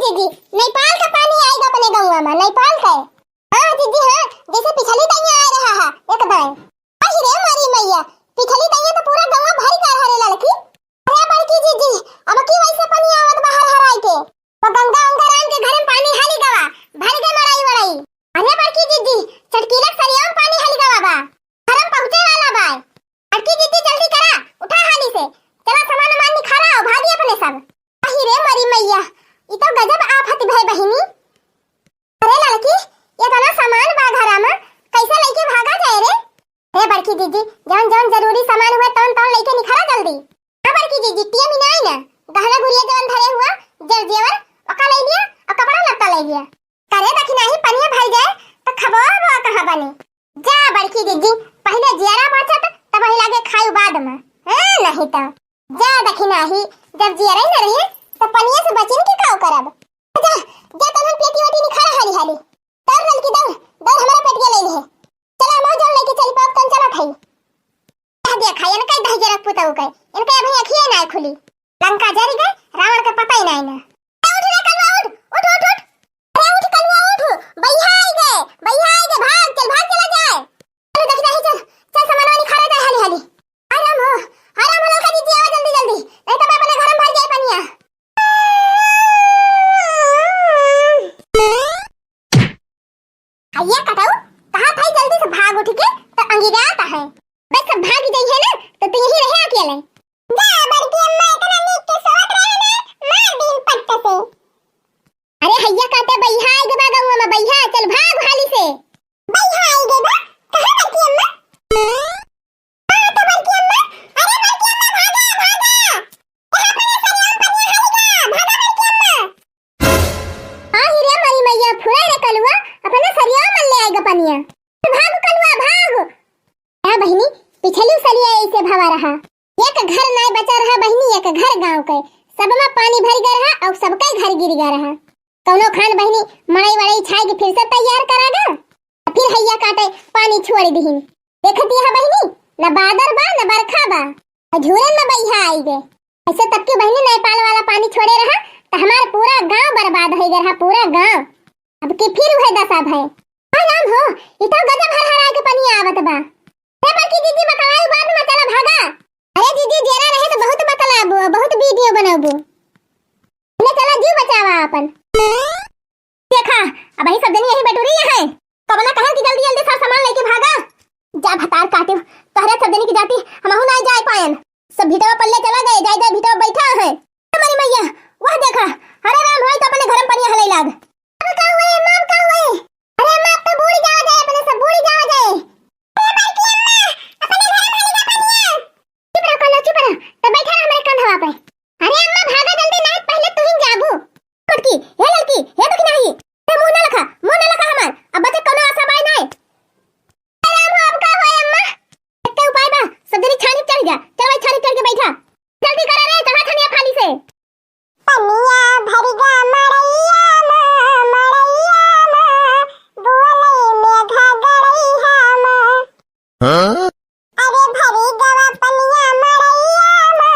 जीजी, नेपाल का पानी आएगा अपने गंगा में, नेपाल का। हाँ जीजी हाँ, जैसे पिछली तैया आ रहा है एकदम। अरे मारी मैया, पिछली तैया तो पूरा गंगा भर कर हरे लड़की। अरे बड़की जीजी, अब की वैसे पानी आवत बाहर हराई के। तो गंगा अंगरान के घर में पानी हाली गवा, भर के मराई वड़ाई। अरे बड़की जीजी, चटकीला सरिया में पानी हाली गवा बा, घरम पहुंचे वाला बा। बड़की जीजी जल्दी करा, उठा हाली से, चला सामान मान निखारा और भागी अपने सब। अरे मारी मैया, ये तो गजब आफत भई बहिनी। अरे लड़की, ये तो ना सामान बा घरा में, कैसे लेके भागा जाए रे? हे बड़की जीजी, जौन जौन जरूरी सामान हुआ तौन तौन लेके निखरा जल्दी। हां बड़की जीजी, टिया में नहीं ना, गहना गुड़िया जौन धरे हुआ जेवर ओका ले लिया और कपड़ा लत्ता ले लिया। करे दखिना ही पनिया भर जाए तो खबर बा कहां बने। जा बड़की जीजी, पहले जियारा बाचत तब ही लागे खाई बाद में। हां नहीं तो जा दखिना ही, जब जियारा ही न रहे तो पनिया से बचने की काव करब। जा जा तहन पेटी वाटी निखारा हाली हाली। दौड़ लड़की दौड़, दौड़ हमारा पेट के ले ले। चला मो जल लेके चली पाप तन चला खाई। कह दिया खाई न कई दही जरक पुताऊ कई। इनके अभी अखिए ना खुली। लंका जरी गए, रावण का पता ही नहीं ना। उठ रे कलवा उठ, उठ उठ उठ। अरे उठ कलवा उठ, भैया आ गए, भाग चला जाए। अरे देख नहीं चल, चल सामान निखारा जाए हाली हाली। आराम हो लड़का दीजिए, आओ जल्दी जल्दी, नहीं तो मैं अपने घर में भर जाए पनिया। भैया कटाऊ, कहाँ था जल्दी से भाग उठ के, तो अंगीरा आता है। बस सब भाग गई है ना, तो तू यहीं रहे अकेले। जा बड़की अम्मा, इतना नीक के सोत रहे ना, मार दिन पट्टे से। अरे हैया काटे भैया आई गे बागुआ में, भैया चल भाग हाली से। भैया आई गे बा, कहाँ बड़की अम्मा? हां तो बड़की अम्मा, अरे बड़की अम्मा भागा भागा, कहाँ पर सरिया पनिया हाली गा, भागा बड़की अम्मा। हां हीरे मारी मैया, फुरा रे कलवा, अपने सरिया मन ले आएगा पनिया। भाग कलवा भाग। हां बहिनी, पिछली सरिया ऐसे भवा रहा, एक घर नहीं बचा रहा बहिनी, एक घर गांव के सब में पानी भर गया रहा और सबका घर गिर गया रहा। कौनो खान बहिनी मड़ई वड़ई छाई के फिर से तैयार करागा, फिर हैया काटे पानी छोड़ दीहिन। देखती है बहिनी, न बादल बा न बरखा बा, झूरन में बैहा आई गए। ऐसे तब की बहिनी नेपाल वाला पानी छोड़े रहा तो हमारा पूरा गांव बर्बाद हो गया रहा, पूरा गांव। अब के फिर वह दशा है। आराम हो, इतना गजब हर हरा के पानी आवत बा। हे बड़की दीदी बतलाई बाद में, चला भागा। अरे दीदी जेरा रहे तो बहुत बतलाबो, बहुत वीडियो बनाबो। ले चला जीव बचावा अपन। देखा अब ही सब दिन यही बैठू रही है, तो बना कहां की जल्दी जल्दी सामान लेके भागा। जा भतार काटे, तहरे सब दिन की जाती हमहु नहीं जाए पायन। सब भीतवा पल्ले चला गए, जाय जाय भीतवा बैठा है। हमारी मैया वह देखा, अरे राम होई तो अपने घर में पनिया हलाई लाग। अब का हुए मां, का हुए? अरे मां तो बूढ़ी जावा जाए, अपने सब बूढ़ी जावा जाए। ए बड़की अम्मा, अपने घर में हली गा पनिया। चुप रहो कलो, चुप रहो, तो बैठा रह हमारे कंधवा पे। अरे अम्मा भागा जल्दी, नहीं पहले तू ही जाबू। लड़की हे तो कि नहीं, ते मुंह ना लगा हमार, अब बचे कोनो आशा बाई नहीं। आराम हो, अब का होए अम्मा? एकटे उपाय बा, सब जनी छानी चढ़ जा, चल भाई छानी चढ़ के बैठा। जल्दी करा रे, चढ़ा छानिया फाली से। पनिया भर गा मरैया मा, बोले मेघा गड़ैया मा। हां अरे भरी गवा पनिया मरैया मा,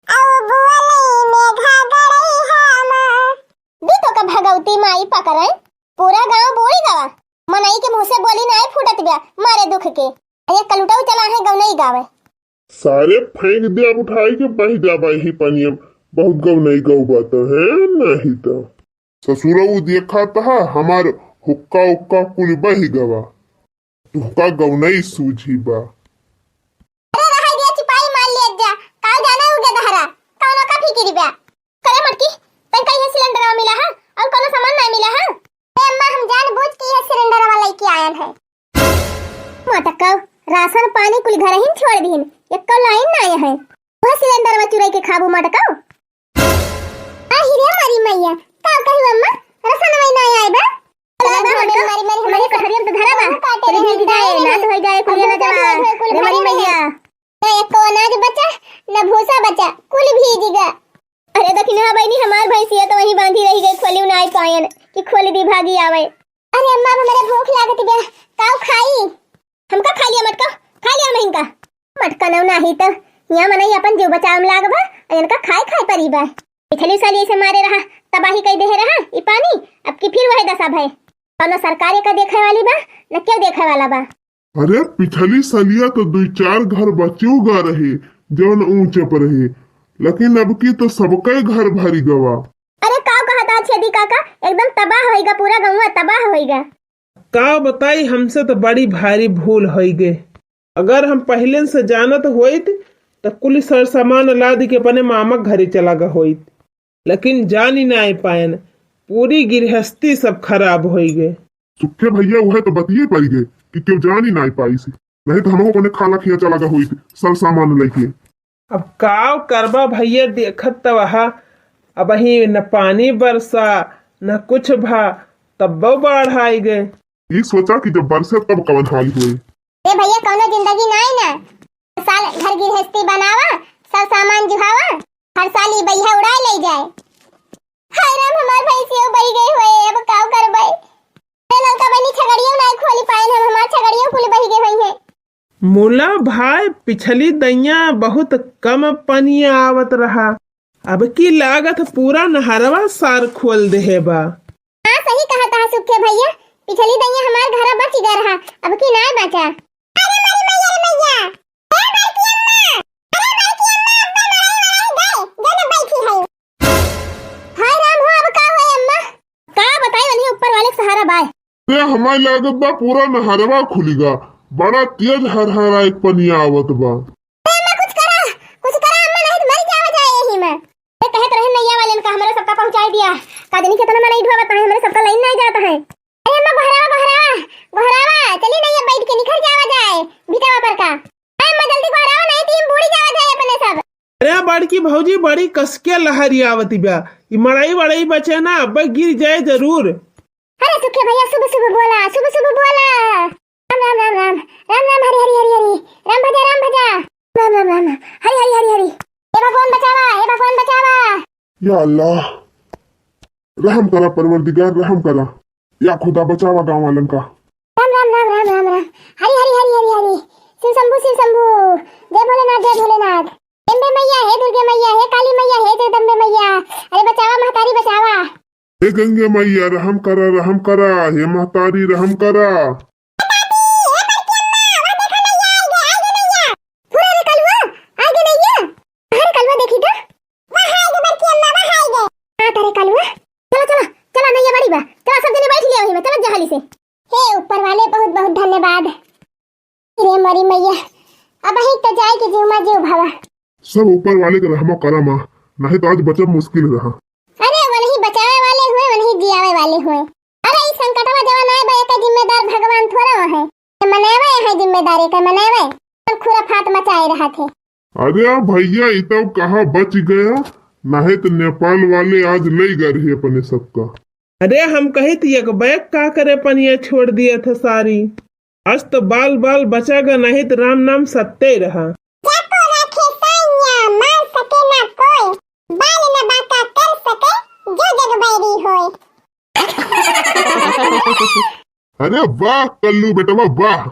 औ बोले मेघा गड़ैया मा। बीतो का भगवती माई पकड़े, पूरा गांव बोली गवा, मनई के मुंह से बोली नहीं फूटत गया मारे दुख के। ये कलुटाऊ चला है गौ नहीं गावे, सारे फेंक दे, अब उठाई के बही जा बही पनिया। बहुत गौ नहीं गौ बात है, नहीं तो ससुरऊ देखा था हमार हुक्का उक्का कुल बही गवा, तुहका गौ नहीं सूझी बा। अरे रहा दिया चिपाई मार लिया जा, काल जाना उगे दहरा, कौनो का फिकिर बा। करे मटकी, तन कहीं सिलेंडर मिला है और कोनो सामान नहीं मिला है। ए अम्मा, हम जानबूझ के ये सिलेंडर वाला लेके आयन है। मटका राशन पानी कुल घर ही छोड़ दीन, एक लाइन ना आए है, वह सिलेंडर में चुराई के खाबू मटका। आहिरे मारी मैया, का कहू अम्मा, राशन में ना आए बा। हमारे कठरिया में तो धरा बा, तेरे भीग जाए ना तो हो जाए कुल ना जमा रे मारी मैया। ना एक को अनाज बचा ना भूसा बचा, कुल भीग गया। अरे दखिना बहनी, हमार भैंसिया तो वहीं बांधी रही गई, खोली ना आई पायन कि खोली दी भागी आवे। अरे अम्मा, हमारे भूख लागत बा, काऊ खाई? हमका खा लिया मटका, खा लिया महिंका मटका न नाही तो यहाँ मनई अपन जीव बचाव में लागबा, इनका खाए परीबा। पिछली साल ऐसे मारे रहा, तबाही कई दे रहा ई पानी, अब की फिर वही दशा भय। कौनो सरकारे का देखे वाली बा न क्यों देखे वाला बा। अरे पिछली सालिया तो 2-4 घर बचे उगा रहे जौन ऊंचे पर रहे, लेकिन अब की तो सबके घर भरी गवा। अरे का कहता छेदी काका, एकदम तबाह होएगा, पूरा गाँव तबाह होएगा। का बताई, हमसे तो बड़ी भारी भूल हो गई। अगर हम पहले से जानत होइत तो कुल सर सामान लाद के अपने मामा घरे चला गा होइत, लेकिन जान ही नहीं पायन, पूरी गृहस्थी सब खराब हो गए। सुखे भैया वह तो बतिए पड़ गए कि क्यों जान ही नहीं पाई सी, नहीं तो हमको अपने खाना खिया चला गा हुई थी सर सामान लेके। अब काव करबा भैया, देखत तो वहा अब ही न पानी बरसा न कुछ भा, तब बाढ़ आई गए। ये सोचा कि जब बरसे तब कवन हाल हुए। ए भैया कौनो जिंदगी नहीं ना, साल घर गृहस्थी बनावा, सब सामान जुहावा, हर साल ये भैया उड़ाए ले जाए। हाय राम, हमार भैंसियों बही गई हुए, अब का करबै। ए लड़का बनी छगड़ियों नहीं खोली पाए, हम हमार छगड़ियों खुली बही गई हुई है। मोला भाई पिछली दैया बहुत कम पानी आवत रहा, अब की लागत पूरा नहरवा सार खोल दे बा। हाँ सही कहा था सुखे भैया, पिछली दैया हमार घर बच गया रहा, अब की नहीं बचा। अरे मरी मैया रे मैया, ए बड़की अम्मा, अरे बड़की अम्मा, अब्बा मरे गए, जने बैठी है। हाय राम हो, अब का होए अम्मा? का बताई वनी ऊपर वाले के सहारा बाय। ते हमारी लागत बा पूरा नहरवा खुलीगा, बड़ा तेज हरहरा एक पनिया आवत बा। अम्मा कुछ करा अम्मा, नहीं तो मर जावा जाए यही में। ए कहत रहे नैया वाले ने का हमारे सबका पहुंचाई दिया, कादनी के तना में नहीं ढोवा बताए, हमारे सबका लाइन नहीं जाता है। अरे अम्मा बहरावा, चली नैया बैठ के निखर जावा जाए बिटावा पर का। अम्मा जल्दी बहरावा, नहीं तो हम बूढ़ी जावा जाए अपने सब। अरे बड़की भौजी बड़ी कसके लहरी आवती बा, ई मड़ाई बचे ना, अब गिर जाए जरूर। अरे सुखे भैया सुबह सुबह बोला, राम राम राम राम, राम राम हरी हरी हरी हरी, राम भजा राम राम राम हरी हरी हरी हरी। हे भगवान बचावा। या अल्लाह रहम करा, परवरदिगार रहम करा, या खुदा बचावा गाँव वालन का। राम हरी हरी हरी हरी हरी, शिव शंभू, जय भोलेनाथ। अम्बे मैया है, दुर्गे मैया है, काली मैया है, जगदम्बे मैया, अरे बचावा महतारी बचावा। हे गंगे मैया रहम करा, हे महतारी रहम करा। ऊपर वाले बहुत बहुत धन्यवाद। रे मरी मैया, अब ही तो जाए कि जीव जीव भावा। सब ऊपर वाले का रहमो करा माँ, नहीं तो आज बचब मुश्किल रहा। अरे वो नहीं बचावे वाले हुए, वो नहीं जियावे वाले हुए। अरे इस संकटवा जवान आए बे का जिम्मेदार भगवान थोड़ा है, मनावे है जिम्मेदारी का, मनावे खुराफात मचाए रहा थे। अरे भैया ये तो कहाँ बच गया, नहीं तो नेपाल वाले आज ले गए रहे अपने सबका। अरे हम कही थी एक बैग का करे पनिया छोड़ दिए थे सारी, आज तो बाल बचागा, नहीं तो राम नाम सत्य ही रहा। मार सके ना कोई, बाल न बाका कर सके जो जग बैरी होए। अरे वाह कल्लू बेटा वाह।